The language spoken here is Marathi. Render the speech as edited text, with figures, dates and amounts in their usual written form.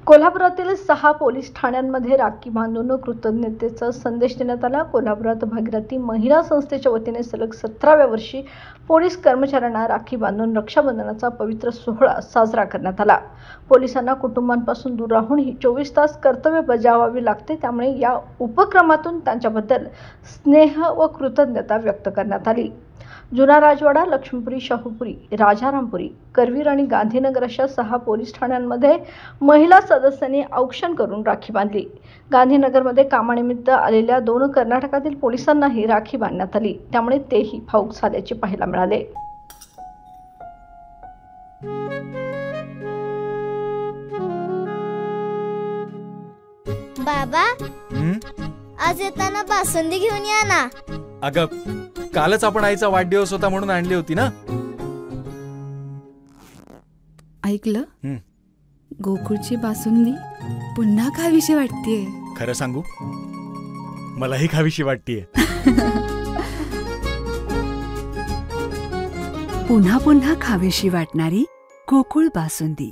कोल्हापुरातील 6 पोलीस ठाण्यांमध्ये राखी बांधून कृतज्ञतेचा संदेश देण्यात आला। कोल्हापुरात भागीरथी महिला संस्थेच्या वतीने सलग 17व्या वर्षी पोलीस कर्मचाऱ्यांना राखी बांधून रक्षाबंधनाचा पवित्र सोहळा साजरा करण्यात आला। पोलिसांना कुटुंबांपासून दूर राहूनही 24 तास कर्तव्य बजावावे लागते, त्यामुळे या उपक्रमातून त्यांच्याबद्दल स्नेह व कृतज्ञता व्यक्त करण्यात आली। जुना राजवाडा, लक्ष्मीपुरी, शाहूपुरी, राजारामपुरी, करवीर आणि गांधीनगर अशा 6 पोलीस ठाण्यांमध्ये महिला सदस्यांनी औक्षण करून राखी बांधली। गांधीनगरमध्ये कामानिमित्त आलेल्या 2 कर्नाटकातील पोलिसांनाही राखी बांधण्यात आली, त्यामुळे तेही भावुक झाल्याचे पाहायला मिळाले। बाबा, आज येताना बासुंदी घेऊन या ना। अगं, कालच आपण आईचा वाढदिवस होता म्हणून आणली होती ना। ऐकलं, गोकुळची बासुंदी पुन्हा खावीशी वाटतेय। खरं सांगू, मलाही खावीशी वाटतेय। पुन्हा पुन्हा खावीशी वाटणारी गोकुळ बासुंदी।